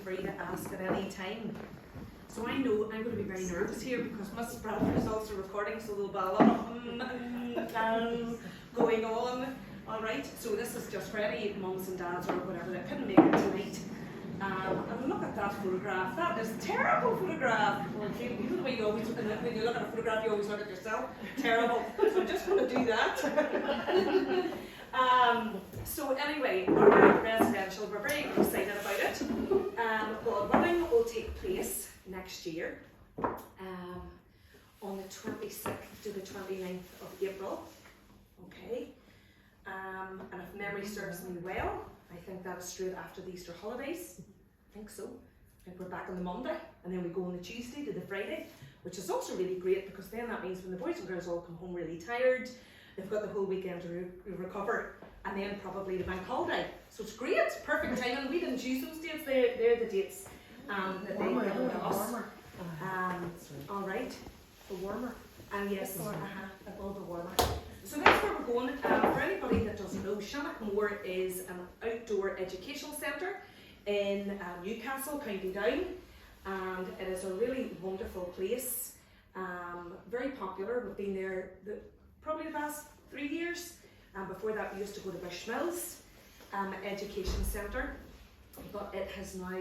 free to ask at any time. So I know I'm going to be very nervous here because Mrs. Bradford is also recording, so there'll be a lot of going on. All right, so this is just for any mums and dads or whatever that couldn't make it tonight. And look at that photograph. That is a terrible photograph. Well, you know the way you always, when you look at a photograph, you always look at yourself. Terrible. So I'm just going to do that. So anyway, our residential, we're very excited about it. Well, running will take place next year on the 26th to the 29th of April. Okay. And if memory serves me well, I think that is straight after the Easter holidays. I think so. I think we're back on the Monday, and then we go on the Tuesday to the Friday, which is also really great because then that means when the boys and girls all come home really tired, they've got the whole weekend to recover, and then probably the bank holiday. So it's great, perfect timing. We didn't choose those dates, they're the dates that they given to us. All right, the warmer. And yes, it will be warmer. So that's where we're going. For anybody that doesn't know, Shannaghmore is an outdoor educational centre in Newcastle, County Down, and it is a really wonderful place. Very popular. We've been there probably the past 3 years. Before that, we used to go to Bushmills Education Centre, but it has now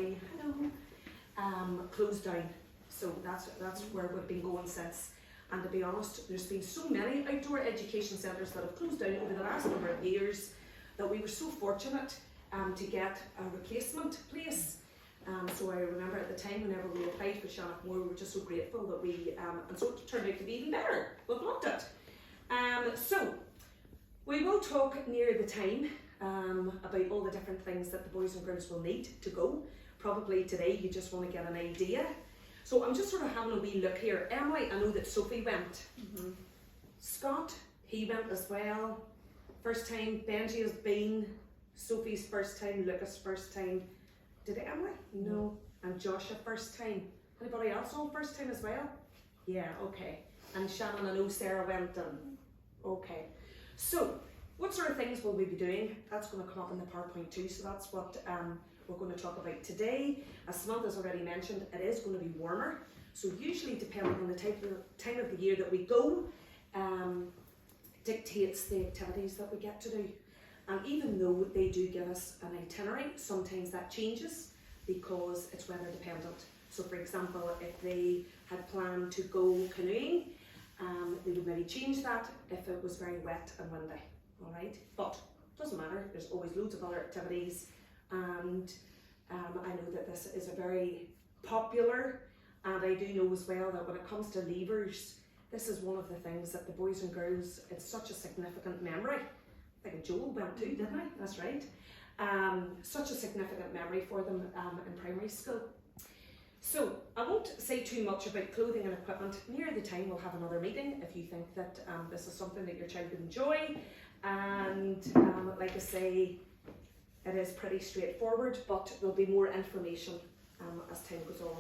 closed down. So that's where we've been going since. And to be honest, there's been so many outdoor education centres that have closed down over the last number of years that we were so fortunate to get a replacement place. So I remember at the time, whenever we applied for Shannaghmore, we were just so grateful that and so it turned out to be even better. We've loved it. So we will talk near the time about all the different things that the boys and girls will need to go. Probably today you just want to get an idea. So I'm just sort of having a wee look here. Emily, I know that Sophie went. Scott, he went as well. First time. Benji has been. Sophie's first time. Lucas' first time. Did Emily? No. And Joshua first time. Anybody else all first time as well? Yeah, okay. And Shannon, I know Sarah went. Okay. So what sort of things will we be doing? That's going to come up in the PowerPoint too. So that's what we're going to talk about today. As Samantha's already mentioned, it is going to be warmer. So usually, depending on the time of the year that we go, dictates the activities that we get to do. And even though they do give us an itinerary, sometimes that changes because it's weather dependent. So for example, if they had planned to go canoeing, they would maybe change that if it was very wet and windy. All right, but it doesn't matter. There's always loads of other activities. And I know that this is a very popular, and I do know as well that when it comes to leavers, this is one of the things that the boys and girls, it's such a significant memory. I think Joel went too, didn't I? That's right. Such a significant memory for them in primary school. So I won't say too much about clothing and equipment. Near the time we'll have another meeting if you think that this is something that your child would enjoy. And like I say, it is pretty straightforward, but there'll be more information as time goes on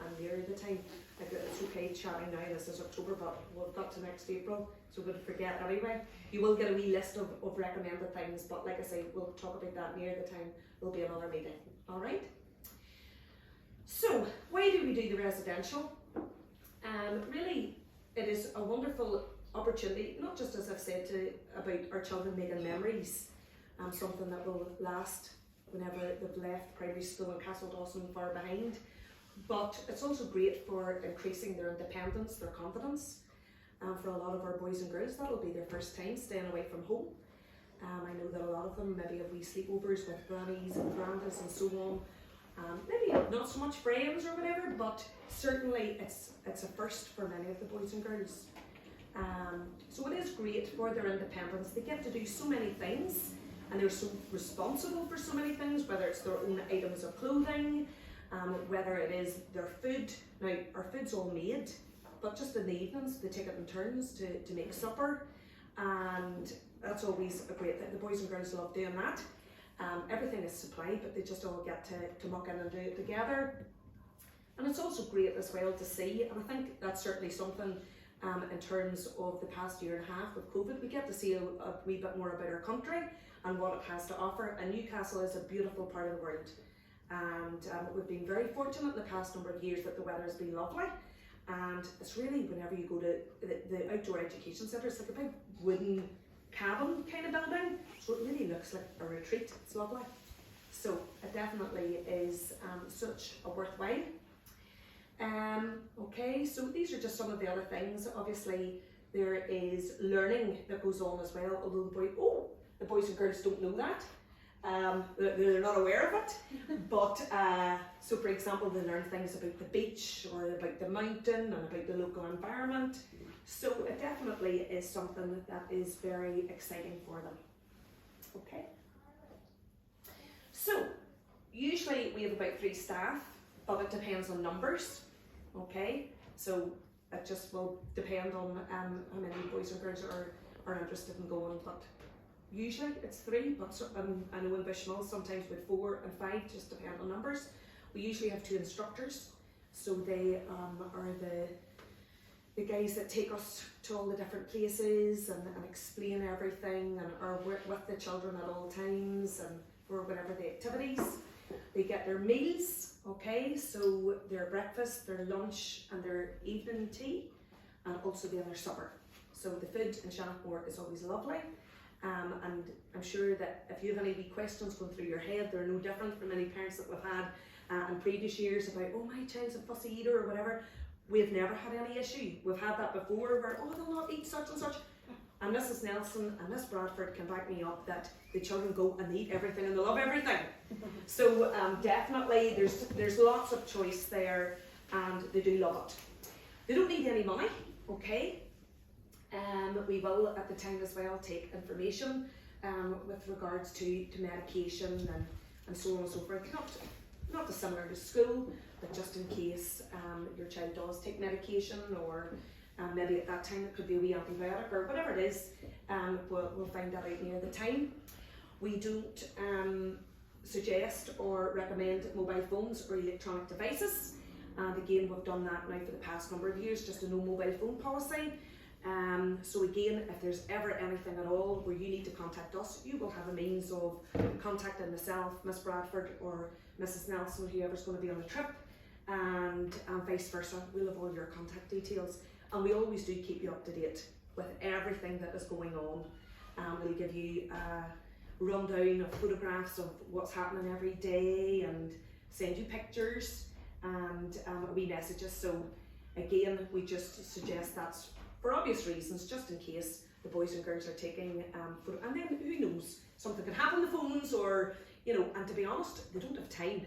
and nearer the time. It's okay chatting now, this is October, but we've got to next April, so we'll forget anyway. You will get a wee list of recommended things, but like I say, we'll talk about that near the time. There'll be another meeting, all right? So, why do we do the residential? Really, it is a wonderful opportunity, not just as I've said about our children making memories, something that will last whenever they've left primary school and Castle Dawson far behind, but it's also great for increasing their independence, their confidence. For a lot of our boys and girls, that'll be their first time staying away from home. I know that a lot of them maybe have wee sleepovers with grannies and grandas and so on. Maybe not so much friends or whatever, but certainly it's a first for many of the boys and girls. So it is great for their independence. They get to do so many things, and they're so responsible for so many things, whether it's their own items of clothing, whether it is their food. Now, our food's all made, but just in the evenings, they take it in turns to make supper, and that's always a great thing. The boys and girls love doing that. Everything is supplied, but they just all get to muck in and do it together. And it's also great as well to see, and I think that's certainly something in terms of the past year and a half with COVID, we get to see a wee bit more about our country and what it has to offer. And Newcastle is a beautiful part of the world. and we've been very fortunate in the past number of years that the weather has been lovely. And it's really, whenever you go to the outdoor education centre, it's like a big wooden cabin kind of building, so it really looks like a retreat. It's lovely. So it definitely is such a worthwhile. Okay, so these are just some of the other things. Obviously there is learning that goes on as well, although the boys and girls don't know that. They're not aware of it, but so for example they learn things about the beach or about the mountain and about the local environment, so it definitely is something that is very exciting for them. Okay, so usually we have about 3 staff, but it depends on numbers. Okay, so it just will depend on how many boys and girls are interested in going, but usually it's 3, but I know in Bushmill sometimes with 4 and 5, just depend on numbers. We usually have 2 instructors, so they are the guys that take us to all the different places and explain everything and are with the children at all times and for whatever the activities. They get their meals, okay, so their breakfast, their lunch and their evening tea, and also then their supper. So the food in Shannaghmore is always lovely. And I'm sure that if you have any wee questions going through your head, they're no different from any parents that we've had in previous years about, oh, my child's a fussy eater or whatever. We've never had any issue. We've had that before where, oh, they'll not eat such and such. And Mrs. Nelson and Miss Bradford can back me up that the children go and they eat everything and they love everything. So definitely there's lots of choice there and they do love it. They don't need any money, okay? We will at the time as well take information with regards to medication and so on and so forth. Not dissimilar to school, but just in case your child does take medication, or maybe at that time it could be a wee antibiotic or whatever it is, we'll find that out near the time. We don't suggest or recommend mobile phones or electronic devices, and again we've done that now for the past number of years, just a no mobile phone policy. So again, if there's ever anything at all where you need to contact us, you will have a means of contacting myself, Miss Bradford or Mrs. Nelson, whoever's going to be on the trip, and vice versa. We'll have all your contact details, and we always do keep you up to date with everything that is going on. We'll give you a rundown of photographs of what's happening every day and send you pictures and wee messages. So again, we just suggest that's for obvious reasons, just in case the boys and girls are taking photo, and then who knows, something can happen to phones, or and to be honest, they don't have time.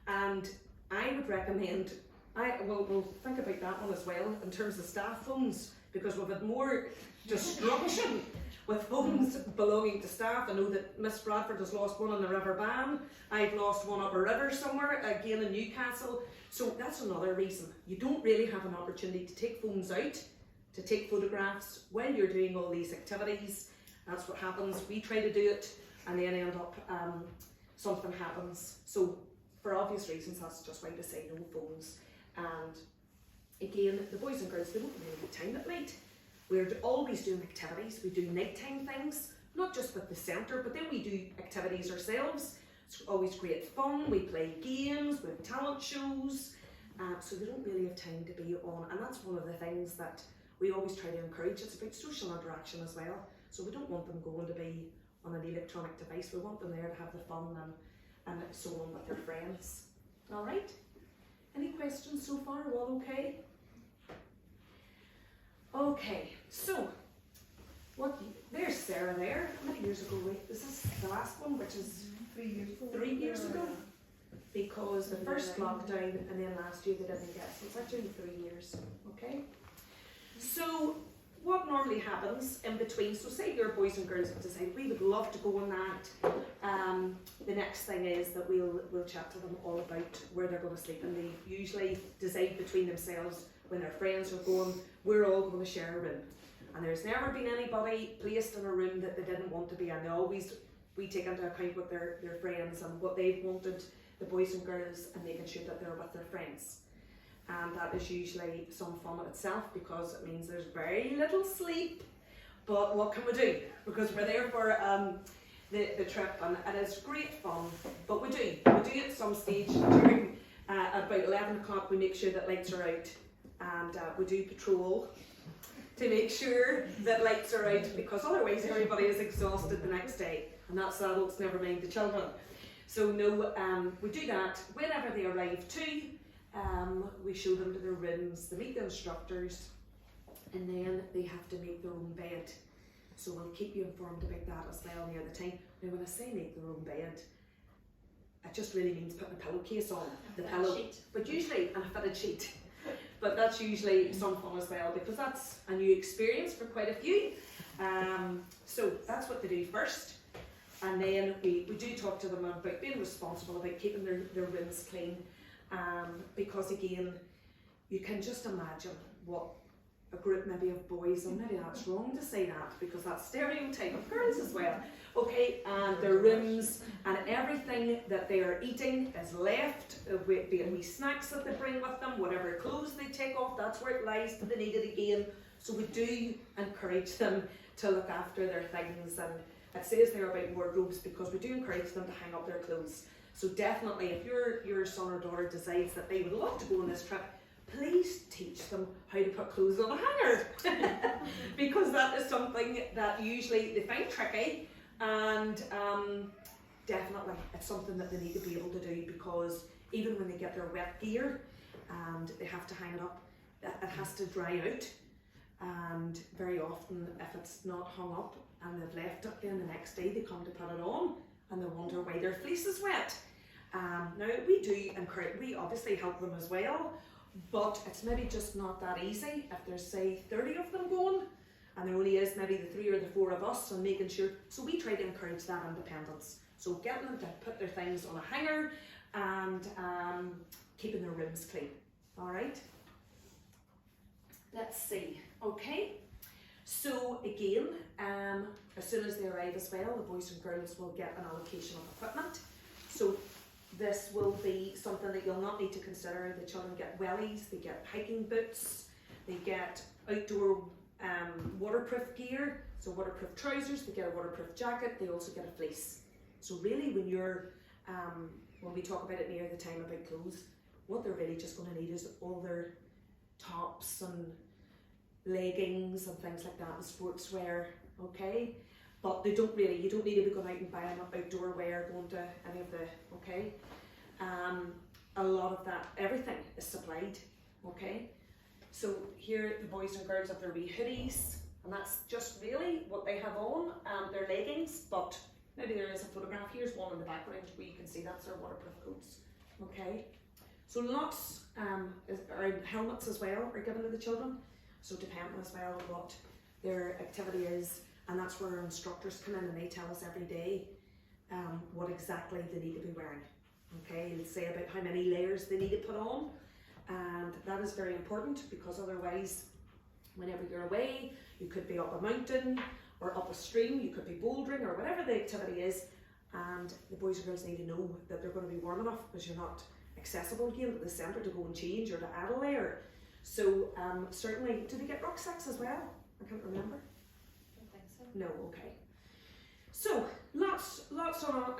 And I would recommend, we'll think about that one as well in terms of staff phones, because we've had more destruction with phones belonging to staff. I know that Miss Bradford has lost one on the River Bann. I've lost one up a river somewhere, again in Newcastle. So that's another reason. You don't really have an opportunity to take phones out, to take photographs while you're doing all these activities. That's what happens. We try to do it and then end up something happens. So for obvious reasons, that's just why we say no phones. And again, the boys and girls, they don't really have time at night. We're always doing activities. We do nighttime things, not just with the centre, but then we do activities ourselves. It's always great fun. We play games, we have talent shows, so they don't really have time to be on. And that's one of the things that we always try to encourage. It's about social interaction as well. So we don't want them going to be on an electronic device. We want them there to have the fun and so on with their friends. All right? Any questions so far? All okay? Okay, so there's Sarah there. How many years ago? Wait, is this the last one, which is 3 years ago? 3 years ago? Because the first lockdown and then last year they didn't get, so it's actually 3 years. Okay? So what normally happens in between, so say your boys and girls decide we would love to go on that, the next thing is that we'll chat to them all about where they're going to sleep, and they usually decide between themselves when their friends are going, we're all going to share a room. And there's never been anybody placed in a room that they didn't want to be in. We take into account what their friends and what they've wanted, the boys and girls, and making sure that they're with their friends. And that is usually some fun in itself, because it means there's very little sleep. But what can we do? Because we're there for the trip, and it is great fun. But we do at some stage during about 11 o'clock. We make sure that lights are out, and we do patrol to make sure that lights are out, because otherwise everybody is exhausted the next day, and that's the adults, never mind the children. So no, we do that whenever they arrive too. We show them to their rooms, they meet the instructors, and then they have to make their own bed. So we'll keep you informed about that as well near the time. Now when I say make their own bed, it just really means putting a pillowcase on the pillow, but usually, and a fitted sheet. But that's usually some fun as well, because that's a new experience for quite a few. So that's what they do first. And then we do talk to them about being responsible, about keeping their rooms clean. Because again, you can just imagine what a group maybe of boys, and maybe that's wrong to say that because that's stereotype of girls as well, okay, and their rooms and everything that they are eating is left, be it wee snacks that they bring with them, whatever clothes they take off, that's where it lies to be needed again. So we do encourage them to look after their things, and it says there about wardrobes because we do encourage them to hang up their clothes. So definitely, if your son or daughter decides that they would love to go on this trip, please teach them how to put clothes on a hanger because that is something that usually they find tricky, and definitely it's something that they need to be able to do, because even when they get their wet gear and they have to hang it up, it has to dry out, and very often if it's not hung up and they've left it, then the next day they come to put it on and they wonder why their fleece is wet. Now we do encourage, we obviously help them as well, but it's maybe just not that easy if there's say 30 of them going and there only is maybe the 3 or the 4 of us, and making sure, so we try to encourage that independence. So getting them to put their things on a hanger and keeping their rooms clean. All right, let's see, okay. So again, as soon as they arrive as well, the boys and girls will get an allocation of equipment. So this will be something that you'll not need to consider. The children get wellies, they get hiking boots, they get outdoor waterproof gear, so waterproof trousers, they get a waterproof jacket, they also get a fleece. So really when you're, when we talk about it near the time about clothes, what they're really just going to need is all their tops and leggings and things like that and sportswear, okay? But they don't really, you don't need to be going out and buying outdoor wear, going to any of the, okay? A lot of that, everything is supplied, okay? So here the boys and girls have their wee hoodies, and that's just really what they have on, their leggings, but maybe there is a photograph, here's one in the background where you can see that's their waterproof coats, okay? So lots, helmets as well are given to the children, so depending as well on what their activity is. And that's where our instructors come in and they tell us every day what exactly they need to be wearing. Okay, and say about how many layers they need to put on. And that is very important, because otherwise, whenever you're away, you could be up a mountain or up a stream, you could be bouldering or whatever the activity is. And the boys and girls need to know that they're going to be warm enough, because you're not accessible again at the centre to go and change or to add a layer. So certainly, do they get rucksacks as well? I can't remember. No, okay. So lots of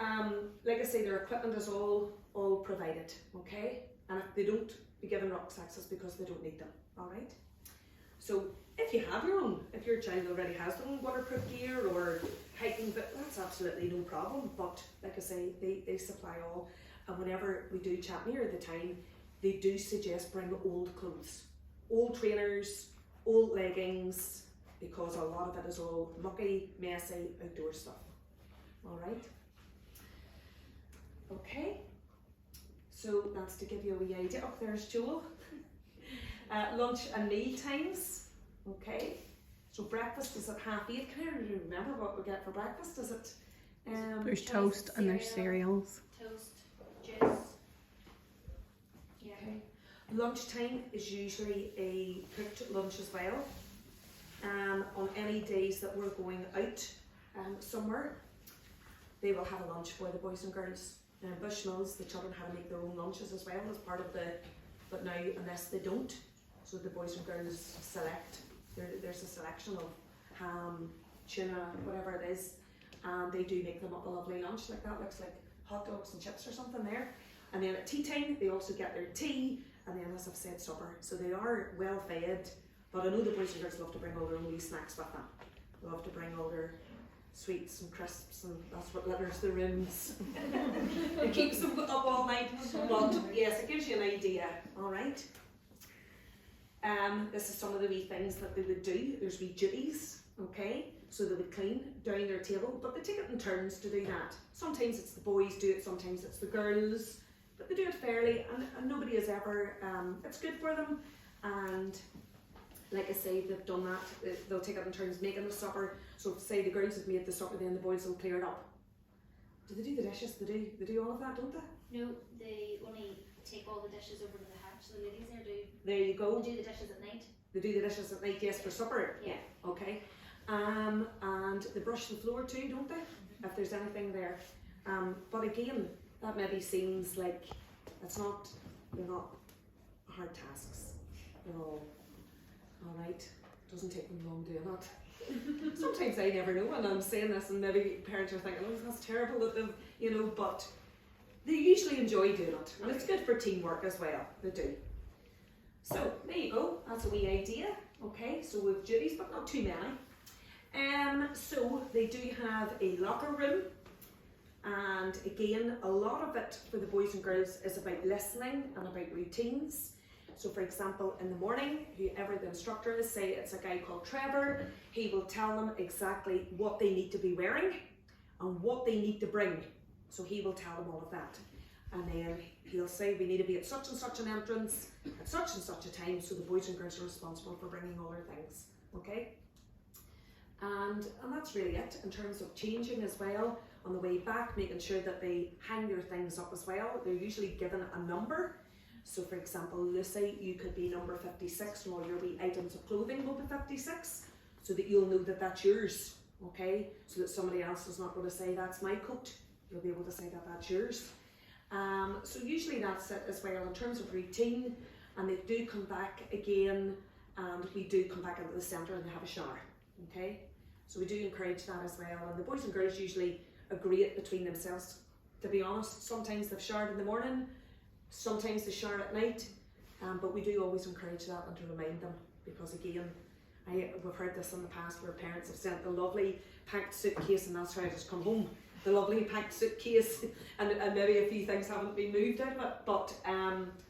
like I say, their equipment is all provided, okay. And if they don't be given rucksacks, it's because they don't need them. All right. So if you have your own, if your child already has their own waterproof gear or hiking, but that's absolutely no problem. But like I say, they supply all. And whenever we do chat near the time, they do suggest bring old clothes, old trainers, old leggings, because a lot of it is all mucky, messy, outdoor stuff. All right. Okay. So that's to give you a wee idea. Oh, there's Joel. Lunch and meal times. Okay. So breakfast is at 8:30. Can I remember what we get for breakfast? Is it? There's toast and there's cereals. Toast, juice. Yeah. Okay. Lunchtime is usually a cooked lunch as well. On any days that we're going out somewhere, they will have a lunch for the boys and girls. Bushmills, the children have to make their own lunches as well as part of the, but now unless they don't, so the boys and girls select, there's a selection of ham, tuna, whatever it is, and they do make them up a lovely lunch like that. Looks like hot dogs and chips or something there. And then at tea time they also get their tea, and then as I've said, supper. So they are well fed, but I know the boys and girls love to bring all their own wee snacks with them. They love to bring all their sweets and crisps, and that's what litters the rooms. It keeps them up all night. But yes, it gives you an idea. All right. This is some of the wee things that they would do. There's wee duties, okay? So they would clean down their table, but they take it in turns to do that. Sometimes it's the boys do it, sometimes it's the girls, but they do it fairly, and nobody is ever, it's good for them. And like I say, they've done that. They'll take it in turns making the supper. So say the girls have made the supper, then the boys will clear it up. Do they do the dishes? They do all of that, don't they? No, they only take all the dishes over to the hatch. The ladies there do. There you go. They do the dishes at night. They do the dishes at night, yes, for supper. Yeah. Okay. And they brush the floor too, don't they? If there's anything there. But again, that maybe seems like they're not hard tasks. They're all right. Doesn't take them long doing it. Sometimes I never know, and I'm saying this, and maybe parents are thinking, oh, that's terrible that they've, but they usually enjoy doing it, and it's good for teamwork as well. They do. So there you go. That's a wee idea. Okay, so we've duties, but not too many. So they do have a locker room, and again, a lot of it for the boys and girls is about listening and about routines. So for example, in the morning, whoever the instructor is, say it's a guy called Trevor, he will tell them exactly what they need to be wearing and what they need to bring. So he will tell them all of that. And then he'll say we need to be at such and such an entrance at such and such a time, so the boys and girls are responsible for bringing all their things. Okay? And that's really it in terms of changing as well. On the way back, making sure that they hang their things up as well. They're usually given a number. So for example, Lucy, you could be number 56 and all your wee items of clothing will be 56, so that you'll know that that's yours, okay? So that somebody else is not going to say that's my coat. You'll be able to say that that's yours. So usually that's it as well in terms of routine, and they do come back again, and we do come back into the centre and they have a shower, okay? So we do encourage that as well, and the boys and girls usually agree it between themselves. To be honest, sometimes they've showered in the morning, sometimes they shower at night, but we do always encourage that and to remind them, because again, we've heard this in the past where parents have sent the lovely packed suitcase and that's how it has come home. The lovely packed suitcase, and maybe a few things haven't been moved out of it, but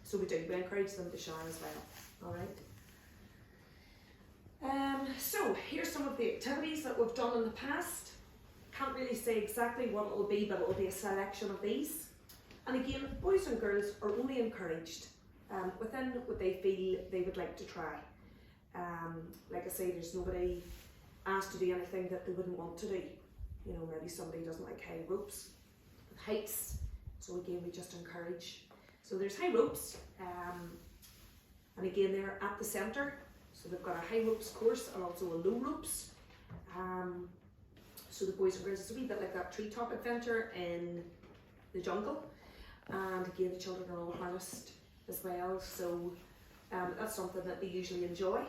so we encourage them to shower as well. Alright. So here's some of the activities that we've done in the past. Can't really say exactly what it will be, but it will be a selection of these. And again, boys and girls are only encouraged within what they feel they would like to try. Like I say, there's nobody asked to do anything that they wouldn't want to do. You know, maybe somebody doesn't like high ropes, heights. So again, we just encourage. So there's high ropes, and again, they're at the centre. So they've got a high ropes course and also a low ropes. So the boys and girls, it's a wee bit like that treetop adventure in the jungle. And again, the children are all harnessed as well, so that's something that they usually enjoy.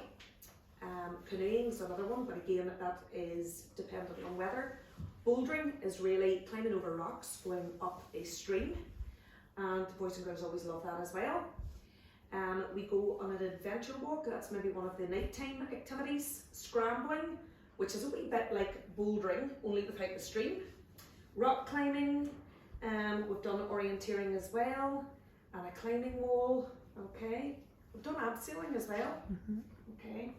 Canoeing is another one, but again, that is dependent on weather. Bouldering is really climbing over rocks, going up a stream, and the boys and girls always love that as well. We go on an adventure walk, that's maybe one of the nighttime activities. Scrambling, which is a wee bit like bouldering, only without the stream. Rock climbing, we've done orienteering as well, and a climbing wall, okay. We've done abseiling as well, okay.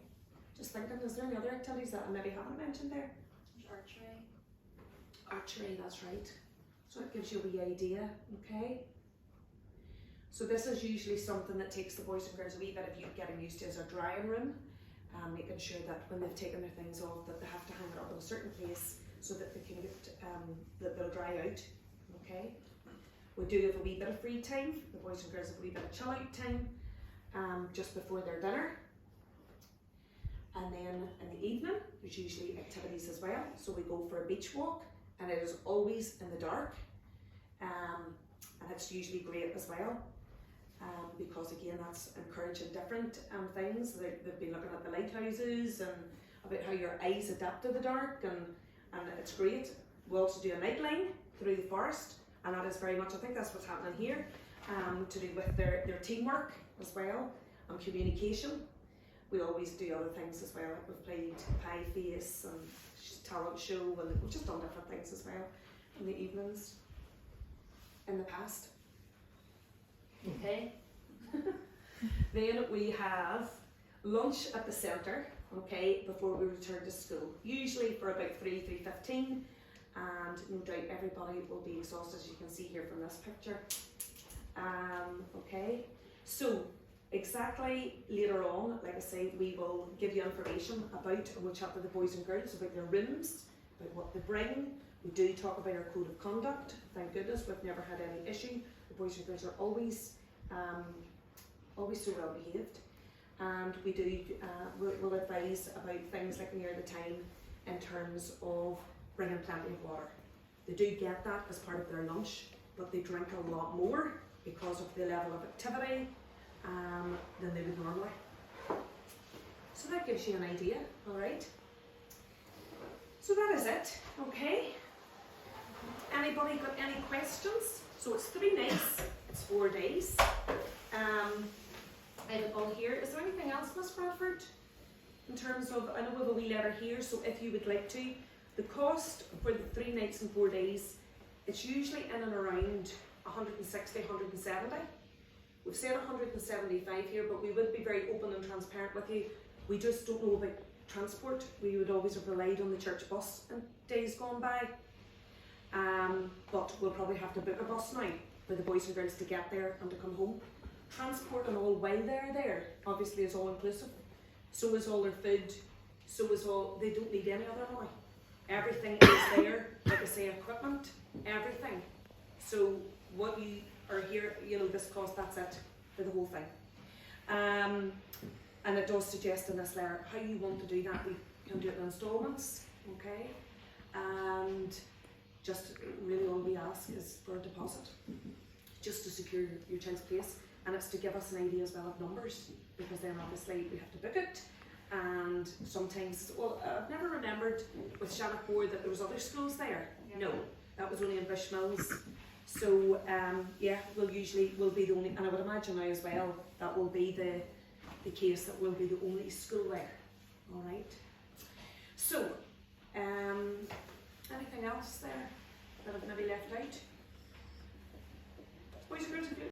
Just thinking, is there any other activities that I maybe haven't mentioned there? There's archery. Archery, that's right. So it gives you a wee idea, okay. So this is usually something that takes the boys and girls a wee bit of getting used to as a drying room, making sure that when they've taken their things off that they have to hang it up in a certain place so that they can get, that they'll dry out. Okay, we do have a wee bit of free time. The boys and girls have a wee bit of chill out time just before their dinner. And then in the evening, there's usually activities as well. So we go for a beach walk, and it is always in the dark. And it's usually great as well, because again, that's encouraging different things. They've been looking at the lighthouses and about how your eyes adapt to the dark, and it's great. We also do a night line through the forest, and that is very much, I think that's what's happening here, to do with their teamwork as well, and communication. We always do other things as well, like we've played Pie Face and talent show, and we've just done different things as well in the evenings in the past. Okay. Then we have lunch at the centre, okay, before we return to school, usually for about 3:15, and no doubt everybody will be exhausted, as you can see here from this picture. Okay, so exactly later on, like I say, we will give you information about, and we'll chat to the boys and girls about their rooms, about what they bring. We do talk about our code of conduct. Thank goodness we've never had any issue. The boys and girls are always so well behaved, and we do we'll advise about things like near the time in terms of bringing plenty of water. They do get that as part of their lunch, but they drink a lot more because of the level of activity than they would normally. So that gives you an idea, all right? So that is it, okay? Anybody got any questions? So it's 3 nights, it's 4 days. I have it all here. Is there anything else, Miss Bradford? In terms of, I know we have a wee letter here, so if you would like to, the cost for the 3 nights and 4 days, it's usually in and around 160, 170. We've said 175 here, but we would be very open and transparent with you. We just don't know about transport. We would always have relied on the church bus in days gone by. But we'll probably have to book a bus now for the boys and girls to get there and to come home. Transport and all while they're there, obviously, is all inclusive. So is all their food, so is all, they don't need any other money. Everything is there, like I say, equipment, everything. So what you are here, you know, this cost, that's it for the whole thing. And it does suggest in this letter how you want to do that. We can do it in installments, okay? And just really all we ask is for a deposit, just to secure your child's place. And it's to give us an idea as well of numbers, because then obviously we have to book it. And sometimes, well, I've never remembered with Shannaghmore that there was other schools there. Yeah. No, that was only in Bushmills. So yeah, we'll be the only, and I would imagine now as well that will be the case, that we'll be the only school there. All right. So anything else there that I've maybe left out? Boys and girls,